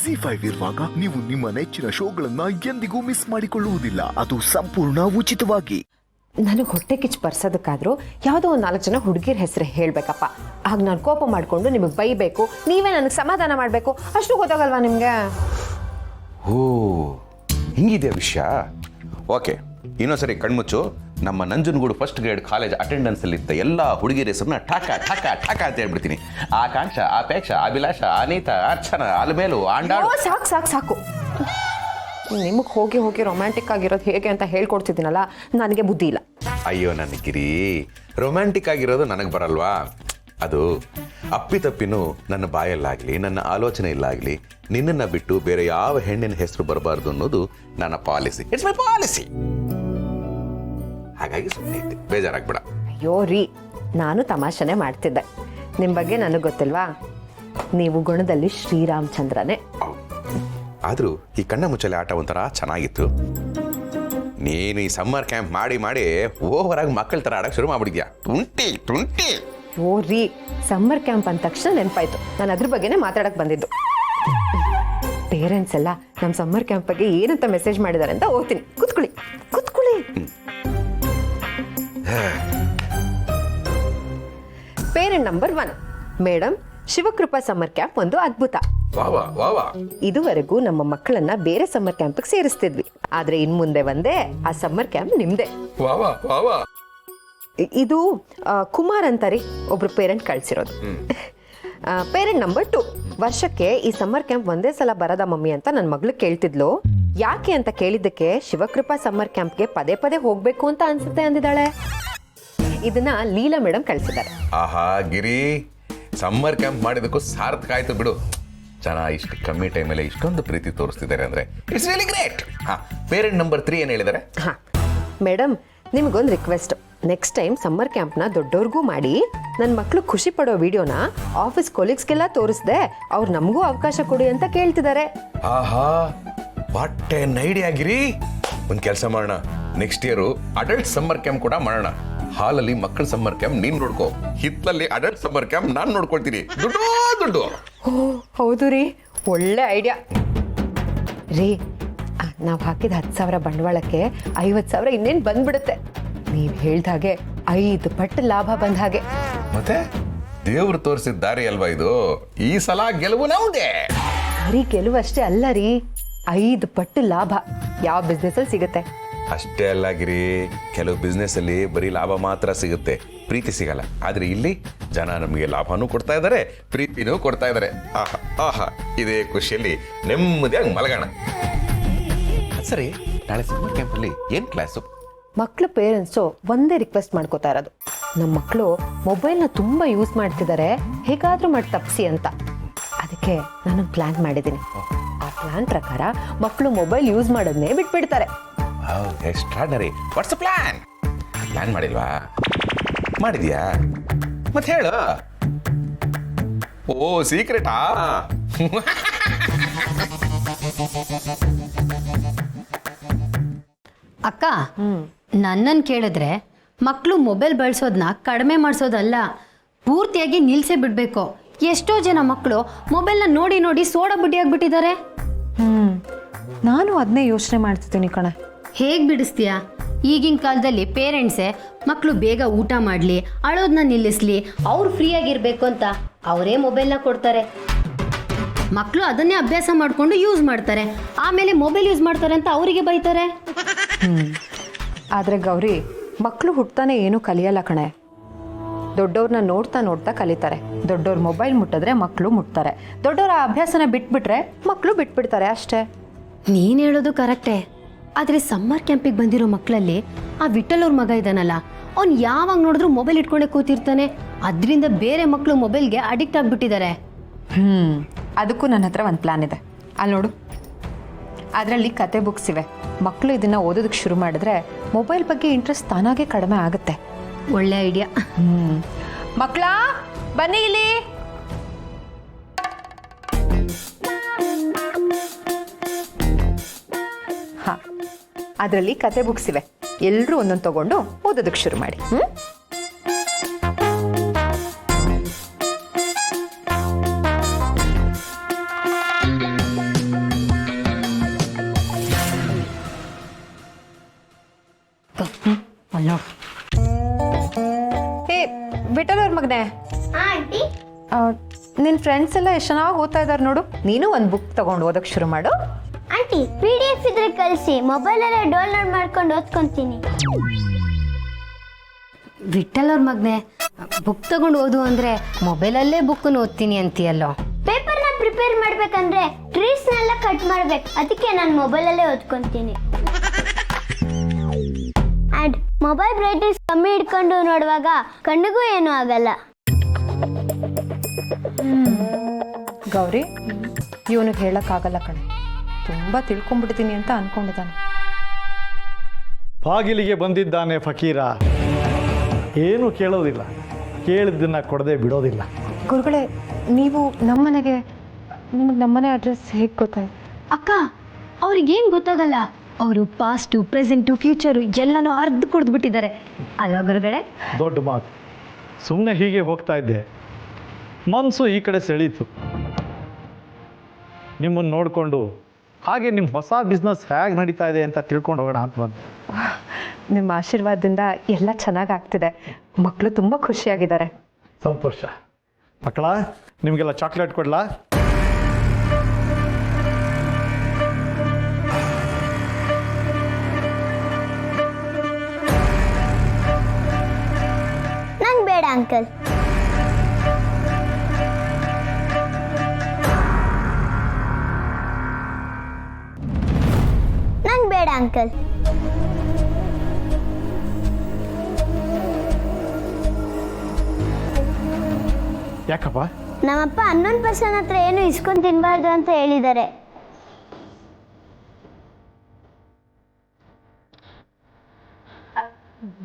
ಜಿ5 ಇರುವಾಗ ನೀವು ನಿಮ್ಮ ನೆಚ್ಚಿನ ಶೋಗಳನ್ನ ಎಂದಿಗೂ ಮಿಸ್ ಮಾಡಿಕೊಳ್ಳುವುದಿಲ್ಲ. ಅದು ಸಂಪೂರ್ಣ ಉಚಿತವಾಗಿ. ನನಗೆ ಹೊಟ್ಟೆ ಕಿಚ್ಚು ಬರ್ಸೋದಕ್ಕಾದ್ರೂ ಯಾವುದೋ ಒಂದು 4 ಜನ ಹುಡುಗಿರ ಹೆಸರು ಹೇಳಬೇಕಪ್ಪ. ಆಗ ನಾನು ಕೋಪ ಮಾಡಿಕೊಂಡು ನಿಮಗೆ ಬೈಬೇಕು, ನೀವೇ ನನಗೆ ಸಮಾಧಾನ ಮಾಡಬೇಕು. ಅಷ್ಟು ಗೊತ್ತಾಗಲ್ವಾ ನಿಮಗೆ? ಓ ಹಿಂಗಿದೆ ವಿಷಯ. ಓಕೆ, ಇನ್ನೊಂದ್ಸರಿ ಕಣ್ಮುಚ್ಚು. ನಮ್ಮ ನಂಜನಗೂಡು ಫಸ್ಟ್ ಗ್ರೇಡ್ ಕಾಲೇಜ್ ಅಟೆಂಡೆನ್ಸಲ್ಲಿದ್ದ ಎಲ್ಲ ಹುಡುಗಿರ ಹೆಸರನ್ನ ಠಾಕ ಠಾಕ ಠಾಕ ಅಂತ ಹೇಳ್ಬಿಡ್ತೀನಿ. ಆಕಾಂಕ್ಷ, ಅಪೇಕ್ಷ, ಅಭಿಲಾಷ, ಅನಿತಾ, ಅರ್ಚನಾ, ಅಲ್ಮೇಲು, ಆಂಡಾಳು. ಸಾಕು ಸಾಕು ಸಾಕು. ನಿಮಗೆ ಹೋಗಿ ಹೋಗಿ ರೊಮ್ಯಾಂಟಿಕ್ ಆಗಿರೋದು ಹೇಗೆ ಅಂತ ಹೇಳ್ಕೊಡ್ತಿದ್ದೀನಲ್ಲ, ನನಗೆ ಬುದ್ಧಿ ಇಲ್ಲ. ಅಯ್ಯೋ ನನ್ನ ಗಿರಿ, ರೊಮ್ಯಾಂಟಿಕ್ ಆಗಿರೋದು ನನಗೆ ಬರಲ್ವಾ? ಅದು ಅಪ್ಪಿತಪ್ಪಿನೂ ನನ್ನ ಬಾಯಲ್ಲಾಗಲಿ ನನ್ನ ಆಲೋಚನೆಯಲ್ಲಾಗಲಿ ನಿನ್ನನ್ನು ಬಿಟ್ಟು ಬೇರೆ ಯಾವ ಹೆಣ್ಣಿನ ಹೆಸರು ಬರಬಾರ್ದು ಅನ್ನೋದು ನನ್ನ ಪಾಲಿಸಿ. It's my policy. ಹಾಗಾಗಿ ಸುಮ್ಮನೆ ಇದ್ದೆ, ಬೇಜಾರಾಗ್ಬೇಡ. ಅಯ್ಯೋ ರೀ, ನಾನು ತಮಾಷೆನೇ ಮಾಡ್ತಿದ್ದೆ. ನಿಮ್ಮ ಬಗ್ಗೆ ನನಗೆ ಗೊತ್ತಿಲ್ವಾ? ನೀವು ಗುಣದಲ್ಲಿ ಶ್ರೀರಾಮಚಂದ್ರನೇ. ಆದರೂ ಈ ಕಣ್ಣ ಮುಚ್ಚಲೆ ಆಟ ಒಂಥರ ಚೆನ್ನಾಗಿತ್ತು. ನೀನು ಈ ಸಮ್ಮರ್ ಕ್ಯಾಂಪ್ ಮಾಡಿ ಮಾಡಿ ಓವರ್ ಆಗಿ ಮಕ್ಕಳ ಥರ ಆಡಕ್ಕೆ ಶುರು ಮಾಡ್ಬಿಡಿದ್ಯಾ. ತುಂಟಿ ತುಂಟಿ. ಓ ರೀ, ಸಮ್ಮರ್ ಕ್ಯಾಂಪ್ ಅಂದ ತಕ್ಷಣ ನೆನಪಾಯ್ತು. ನಾನು ಅದ್ರ ಬಗ್ಗೆನೇ ಮಾತಾಡಕ್ಕೆ ಬಂದಿದ್ದು. ಪೇರೆಂಟ್ಸ್ ಎಲ್ಲ ನಮ್ಮ ಸಮ್ಮರ್ ಕ್ಯಾಂಪ್ ಬಗ್ಗೆ ಏನಂತ ಮೆಸೇಜ್ ಮಾಡಿದ್ದಾರೆ ಅಂತ ಓದ್ತೀನಿ. ಕೂತ್ಕೊಳ್ಳಿ ಕೂತ್ಕೊಳ್ಳಿ. Parent number 1, madam, Shivakrupa summer camp ಒಂದು ಅದ್ಭುತ. ಇದುವರೆಗೂ ನಮ್ಮ ಮಕ್ಕಳನ್ನ ಬೇರೆ ಸಮ್ಮರ್ ಕ್ಯಾಂಪ್ಗೆ ಸೇರಿಸ್ತಿದ್ವಿ, ಆದ್ರೆ ಇನ್ ಮುಂದೆ ಒಂದೇ ಆ ಸಮ್ಮರ್ ಕ್ಯಾಂಪ್ ನಿಮ್ದೆ. ಇದು ಕುಮಾರ್ ಅಂತಾರಿ ಒಬ್ರು ಪೇರೆಂಟ್ ಕಳ್ಸಿರೋದು. ಪೇರೆಂಟ್ ನಂಬರ್ 2, ವರ್ಷಕ್ಕೆ ಈ ಸಮ್ಮರ್ ಕ್ಯಾಂಪ್ ಒಂದೇ ಸಲ ಬರದ ಮಮ್ಮಿ ಅಂತ ನನ್ನ ಮಗಳು ಕೇಳ್ತಿದ್ಲು. ಯಾಕೆ ಅಂತ ಕೇಳಿದ್ದಕ್ಕೆ ಶಿವಕೃಪಾ ಸಮ್ಮರ್ ಕ್ಯಾಂಪ್ಗೆ ಪದೇ ಪದೇ ಹೋಗ್ಬೇಕು ಅಂತ ಅನ್ಸುತ್ತೆ ಅಂದಿದ್ದಾಳೆ. ಇದನ್ನ ಲೀಲಾ ಮೇಡಮ್ ಕಳ್ಸಿದ್ದಾರೆ. ಆಹಾ ಗಿರಿ, ಸಮ್ಮರ್ ಕ್ಯಾಂಪ್ ಮಾಡಿದಕ್ಕೂ ಸಾರ್ಥಕ ಆಯ್ತು ಬಿಡು. ಜನ ಇಷ್ಟು ಕಮ್ಮಿ ಟೈಮಲ್ಲಿ ಇಷ್ಟೊಂದು ಪ್ರೀತಿ ತೋರಿಸ್ತಿದ್ದಾರೆ ಅಂದ್ರೆ it's really great. Parent number 3 ಏನು ಹೇಳಿದ್ದಾರೆ? ಮೇಡಮ್, ನಿಮಗೊಂದು ರಿಕ್ವೆಸ್ಟ್. ನೆಕ್ಸ್ಟ್ ಟೈಮ್ ಸಮ್ಮರ್ ಕ್ಯಾಂಪ್ನ ದೊಡ್ಡವ್ರಿಗೂ ಮಾಡಿ ನನ್ನ ಮಕ್ಕಳು ಖುಷಿ ಪಡೋ ವಿಡಿಯೋನ ಆಫೀಸ್ ಕೊಲೀಗ್ಸ್ಗೆಲ್ಲ ತೋರಿಸ್ದೆ ಅವ್ರು ನಮಗೂ ಅವಕಾಶ ಕೊಡಿ ಅಂತ ಕೇಳ್ತಿದ್ದಾರೆ. ಆಹಾ, ವಾಟ್ ಎನ್ ಐಡಿಯಾ ಗಿರಿ. ಒಂದು ಕೆಲಸ ಮಾಡೋಣ, next year adult summer camp ಕೂಡ ಮಾಡೋಣ. ಹಾಲಲ್ಲಿ ಮಕ್ಕಳ ಸಮ್ಮರ್ ಕ್ಯಾಂಪ್ ನೀನ್ ನೋಡ್ಕೋ, ಹಿತ್ತಲಲ್ಲಿ ಅಡಲ್ಟ್ ಸಮ್ಮರ್ ಕ್ಯಾಂಪ್ ನಾನು ನೋಡ್ಕೊಳ್ತೀನಿ. ದುಡ್ಡು ದುಡ್ಡು. ಓ ಹೌದು ರೀ, ಒಳ್ಳೆ ಐಡಿಯಾ ರೀ. ನಾವು ಹಾಕಿದ 10,000 ಬಂಡವಾಳಕ್ಕೆ 50,000 ಇನ್ನೇನು ಬಂದ್ಬಿಡುತ್ತೆ. ನೀವು ಹೇಳ್ದ ಹಾಗೆ 5 ಪಟ್ಟು ಲಾಭ ಬಂದ ಹಾಗೆ. ಮತ್ತೆ ದೇವ್ರು ತೋರಿಸಿದ ದಾರಿ ಅಲ್ವಾ ಇದು? ಈ ಸಲ ಗೆಲುವು ನಮ್ದೇ. ಬರೀ ಗೆಲುವು ಅಷ್ಟೇ ಅಲ್ಲ ರೀ, 5 ಪಟ್ಟು ಲಾಭ ಯಾವ ಬಿಸ್ನೆಸ್ ಅಲ್ಲಿ ಸಿಗುತ್ತೆ. ಅಷ್ಟೇ ಅಲ್ಲ ಗಿರಿ, ಕೆಲವು ಬಿಸ್ನೆಸ್ ಅಲ್ಲಿ ಬರೀ ಲಾಭ ಮಾತ್ರ ಸಿಗುತ್ತೆ, ಪ್ರೀತಿ ಸಿಗಲ್ಲ. ಆದ್ರೆ ಇಲ್ಲಿ ಜನ ನಮಗೆ ಲಾಭನೂ ಕೊಡ್ತಾ ಇದ್ದಾರೆ, ಪ್ರೀತಿನೂ ಕೊಡ್ತಾ ಇದ್ದಾರೆ. ಆಹಾ ಆಹಾ, ಇದೇ ಖುಷಿಯಲ್ಲಿ ನೆಮ್ಮದಿಯಾಗಿ ಮಲಗೋಣ. ಸರಿ, ನಾಳೆ ಸಮ್ಮರ್ ಕ್ಯಾಂಪಲ್ಲಿ ಏನ್ ಕ್ಲಾಸು? ಮಕ್ಕಳು ಪೇರೆಂಟ್ಸು ಒಂದೇ ರಿಕ್ವೆಸ್ಟ್ ಮಾಡ್ಕೋತಾ ಇರೋದು, ನಮ್ಮ ಮಕ್ಕಳು ಮೊಬೈಲ್ನ ತುಂಬ ಯೂಸ್ ಮಾಡ್ತಿದ್ದಾರೆ, ಹೇಗಾದ್ರೂ ಮಾಡಿ ತಪ್ಪಿಸಿ ಅಂತ. ಅದಕ್ಕೆ ನಾನೊಂದು ಪ್ಲಾನ್ ಮಾಡಿದ್ದೀನಿ. ಆ ಪ್ಲಾನ್ ಪ್ರಕಾರ ಮಕ್ಕಳು ಮೊಬೈಲ್ ಯೂಸ್ ಮಾಡೋದನ್ನೇ ಬಿಟ್ಬಿಡ್ತಾರೆ. ಎಕ್ಸ್ಟ್ರಾರ್ಡನರಿ. What's plan? ಪ್ಲಾನ್ ಮಾಡಿಲ್ವಾ? ಮಾಡಿದ್ಯಾ? ಮತ್ತೆ ಹೇಳು. ಓ ಸೀಕ್ರೆಟಾ? ಅಕ್ಕ, ನನ್ನನ್ನು ಕೇಳಿದ್ರೆ ಮಕ್ಕಳು ಮೊಬೈಲ್ ಬಳಸೋದನ್ನ ಕಡಿಮೆ ಮಾಡಿಸೋದಲ್ಲ, ಪೂರ್ತಿಯಾಗಿ ನಿಲ್ಸೇ ಬಿಡಬೇಕು. ಎಷ್ಟೋ ಜನ ಮಕ್ಕಳು ಮೊಬೈಲ್ನ ನೋಡಿ ನೋಡಿ ಸೋಡಾ ಬುಡ್ಡಿ ಆಗ್ಬಿಟ್ಟಿದ್ದಾರೆ. ನಾನು ಅದನ್ನೇ ಯೋಚನೆ ಮಾಡ್ತಿದ್ದೀನಿ ಕಣೆ. ಹೇಗೆ ಬಿಡಿಸ್ತೀಯಾ? ಈಗಿನ ಕಾಲದಲ್ಲಿ ಪೇರೆಂಟ್ಸೇ ಮಕ್ಕಳು ಬೇಗ ಊಟ ಮಾಡಲಿ, ಅಳೋದನ್ನ ನಿಲ್ಲಿಸ್ಲಿ, ಅವ್ರು ಫ್ರೀಯಾಗಿರ್ಬೇಕು ಅಂತ ಅವರೇ ಮೊಬೈಲ್ನ ಕೊಡ್ತಾರೆ. ಮಕ್ಕಳು ಅದನ್ನೇ ಅಭ್ಯಾಸ ಮಾಡಿಕೊಂಡು ಯೂಸ್ ಮಾಡ್ತಾರೆ, ಆಮೇಲೆ ಮೊಬೈಲ್ ಯೂಸ್ ಮಾಡ್ತಾರೆ ಅಂತ ಅವರಿಗೆ ಬೈತಾರೆ. ಆದರೆ ಗೌರಿ, ಮಕ್ಕಳು ಹುಟ್ತಾನೆ ಏನೂ ಕಲಿಯಲ್ಲ ಕಣೆ. ದೊಡ್ಡವ್ರನ್ನ ನೋಡ್ತಾ ನೋಡ್ತಾ ಕಲಿತಾರೆ. ದೊಡ್ಡವ್ರು ಮೊಬೈಲ್ ಮುಟ್ಟಿದ್ರೆ ಮಕ್ಕಳು ಮುಟ್ತಾರೆ, ದೊಡ್ಡವರ ಅಭ್ಯಾಸನ ಬಿಟ್ಬಿಟ್ರೆ ಮಕ್ಕಳು ಬಿಟ್ಬಿಡ್ತಾರೆ ಅಷ್ಟೇ. ನೀನು ಹೇಳೋದು ಕರೆಕ್ಟೇ. ಆದರೆ ಸಮ್ಮರ್ ಕ್ಯಾಂಪಿಗೆ ಬಂದಿರೋ ಮಕ್ಕಳಲ್ಲಿ ಆ ವಿಠಲ್ ಅವ್ರ ಮಗ ಇದ್ದಾನಲ್ಲ, ಅವ್ನು ಯಾವಾಗ ನೋಡಿದ್ರು ಮೊಬೈಲ್ ಇಟ್ಕೊಂಡೇ ಕೂತಿರ್ತಾನೆ. ಅದರಿಂದ ಬೇರೆ ಮಕ್ಕಳು ಮೊಬೈಲ್ಗೆ ಅಡಿಕ್ಟ್ ಆಗಿಬಿಟ್ಟಿದ್ದಾರೆ. ಅದಕ್ಕೂ ನನ್ನ ಹತ್ರ ಒಂದು ಪ್ಲಾನ್ ಇದೆ, ಅಲ್ಲಿ ನೋಡು. ಅದರಲ್ಲಿ ಕತೆ ಬುಕ್ಸ್ ಇವೆ. ಮಕ್ಕಳು ಇದನ್ನು ಓದೋದಕ್ಕೆ ಶುರು ಮಾಡಿದ್ರೆ ಮೊಬೈಲ್ ಬಗ್ಗೆ ಇಂಟ್ರೆಸ್ಟ್ ತಾನಾಗೆ ಕಡಿಮೆ ಆಗುತ್ತೆ. ಒಳ್ಳೆ ಐಡಿಯಾ. ಮಕ್ಕಳ ಬನ್ನಿ ಇಲ್ಲಿ. ಹಾ, ಅದರಲ್ಲಿ ಕತೆ ಬುಕ್ಸ್ ಇವೆ. ಎಲ್ಲರೂ ಒಂದೊಂದು ತಗೊಂಡು ಓದೋದಕ್ಕೆ ಶುರು ಮಾಡಿ. ಫ್ರೆಂಡ್ಸ್ ಎಲ್ಲ ಎಷ್ಟು ಚೆನ್ನಾಗಿ ಓದ್ತಾ ಇದ್ದಾರೆ ನೋಡು. ನೀನು ಒಂದು ಬುಕ್ ತಗೊಂಡು ಓದೋಕೆ ಶುರು ಮಾಡು. ಆಂಟಿ PDF ಇದ್ರೆ ಕಳಿಸಿ, ಮೊಬೈಲಲ್ಲೇ ಡೌನ್ಲೋಡ್ ಮಾಡ್ಕೊಂಡು ಓದ್ಕೊಂತೀನಿ. ವಿಠಲ್ ಅವ್ರ ಮಗನೆ, ಬುಕ್ ತಗೊಂಡು ಓದು ಅಂದರೆ ಮೊಬೈಲಲ್ಲೇ ಬುಕ್ಕನ್ನು ಓದ್ತೀನಿ ಅಂತೀಯಲ್ಲೋ. ಪೇಪರ್ನ ಪ್ರಿಪೇರ್ ಮಾಡ್ಬೇಕಂದ್ರೆ ಟ್ರೀಸ್ನೆಲ್ಲ ಕಟ್ ಮಾಡ್ಬೇಕು, ಅದಕ್ಕೆ ನಾನು ಮೊಬೈಲಲ್ಲೇ ಓದ್ಕೊಂತೀನಿ. ಆ್ಯಂಡ್ ಮೊಬೈಲ್ ಬ್ರೈಟ್ನೆಸ್ ಕಮ್ಮಿ ಇಟ್ಕೊಂಡು ನೋಡುವಾಗ ಕಣ್ಣಿಗೂ ಏನೂ ಆಗಲ್ಲ. ಗೌರಿ, ಇವನಿಗೆ ಹೇಳೋಕ್ಕಾಗಲ್ಲ ಕಣೆ, ತುಂಬ ತಿಳ್ಕೊಂಡ್ಬಿಡ್ತೀನಿ ಅಂತ ಅನ್ಕೊಂಡಿದ್ದಾನೆ. ಬಾಗಿಲಿಗೆ ಬಂದಿದ್ದಾನೆ ಫಕೀರ. ಏನೂ ಕೇಳೋದಿಲ್ಲ, ಕೇಳಿದ್ದನ್ನು ಕೊಡದೆ ಬಿಡೋದಿಲ್ಲ. ಗುರುಗಳೇ, ನೀವು ನಮ್ಮನೆಗೆ, ನಿಮಗೆ ನಮ್ಮನೆ ಅಡ್ರೆಸ್ ಹೇಗೆ ಗೊತ್ತಾಯ್ತು? ಅಕ್ಕ, ಅವ್ರಿಗೇನು ಗೊತ್ತಾಗಲ್ಲ. ಅವರು ಪಾಸ್ಟು, ಪ್ರೆಸೆಂಟು, ಫ್ಯೂಚರು ಎಲ್ಲನೂ ಅರ್ಧ ಕುಡಿದ್ಬಿಟ್ಟಿದ್ದಾರೆ ಅಲ್ವಾ ಗುರುಗಳೇ? ದೊಡ್ಡ ಮಾತು. ಸುಮ್ಮನೆ ಹೀಗೆ ಹೋಗ್ತಾ ಇದ್ದೆ, ಮನಸ್ಸು ಈ ಕಡೆ ಸೆಳೀತು. ನಿಮ್ಮನ್ನು ನೋಡಿಕೊಂಡು ಹಾಗೆ ನಿಮ್ಮ ಹೊಸ ಬಿಸ್ನೆಸ್ ಹೇಗೆ ನಡೀತಾ ಇದೆ ಅಂತ ತಿಳ್ಕೊಂಡು ಹೋಗೋಣ ಅಂತ ಬಂದು. ನಿಮ್ಮ ಆಶೀರ್ವಾದದಿಂದ ಎಲ್ಲ ಚೆನ್ನಾಗಿ ಆಗ್ತಿದೆ. ಮಕ್ಕಳು ತುಂಬ ಖುಷಿಯಾಗಿದ್ದಾರೆ. ಸಂತೋಷ. ಮಕ್ಕಳ, ನಿಮಗೆಲ್ಲ ಚಾಕ್ಲೇಟ್ ಕೊಡ್ಲಾ? ನಂಗೆ ಬೇಡ ಅಂಕಲ್. ನಂಗೆ ಬೇಡ ಅಂಕಲ್. ಯಾಕಪ್ಪ? ನಮ್ಮಪ್ಪ 11% ಹತ್ರ ಏನು ಇಸ್ಕೊಂಡು ತಿನ್ನಬಾರ್ದು ಅಂತ ಹೇಳಿದ್ದಾರೆ.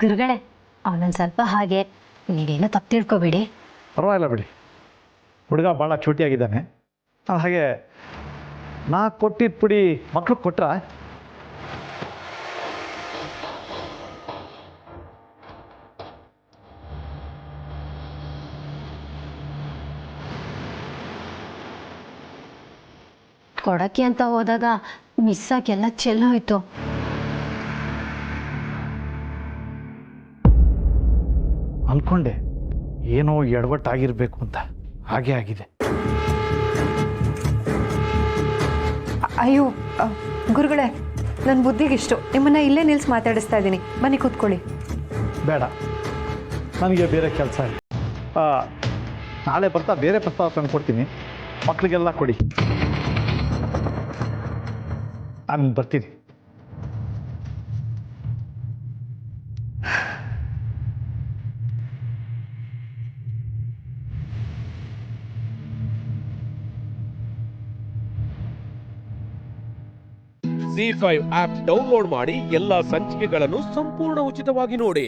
ಗುರುಗಳೇ, ಅವನೊಂದು ಸ್ವಲ್ಪ ಹಾಗೆ, ನೀವೇನೋ ತಪ್ಪು ತಿಳ್ಕೊಬೇಡಿ. ಪರವಾಗಿಲ್ಲ ಬಿಡಿ, ಹುಡುಗ ಭಾಳ ಚೂಟಿಯಾಗಿದ್ದಾನೆ. ಹಾಗೆ ನಾ ಕೊಟ್ಟಿದ್ದ ಪುಡಿ ಮಕ್ಳು ಕೊಟ್ರ? ಕೊಡಕ್ಕೆ ಅಂತ ಹೋದಾಗ ಮಿಸ್ ಆಗಿ ಎಲ್ಲ ಚೆಲ್ಲೋಯ್ತು. ಅಂದ್ಕೊಂಡೆ ಏನೋ ಎಡವಟ್ಟಾಗಿರ್ಬೇಕು ಅಂತ, ಹಾಗೆ ಆಗಿದೆ. ಅಯ್ಯೋ ಗುರುಗಳೇ, ನನ್ನ ಬುದ್ಧಿಗಿಷ್ಟು ನಿಮ್ಮನ್ನು ಇಲ್ಲೇ ನಿಲ್ಸಿ ಮಾತಾಡಿಸ್ತಾ ಇದ್ದೀನಿ. ಬನ್ನಿ ಕೂತ್ಕೊಳ್ಳಿ. ಬೇಡ, ನನಗೆ ಬೇರೆ ಕೆಲಸ ಇಲ್ಲ. ನಾಳೆ ಬರ್ತಾ ಬೇರೆ ಪ್ರಸ್ತಾವ ತಂದು ಕೊಡ್ತೀನಿ, ಮಕ್ಕಳಿಗೆಲ್ಲ ಕೊಡಿ. ನಾನು ಬರ್ತೀನಿ. Z5 ಆಪ್ ಡೌನ್ಲೋಡ್ ಮಾಡಿ ಎಲ್ಲಾ ಸಂಚಿಕೆಗಳನ್ನು ಸಂಪೂರ್ಣ ಉಚಿತವಾಗಿ ನೋಡಿ.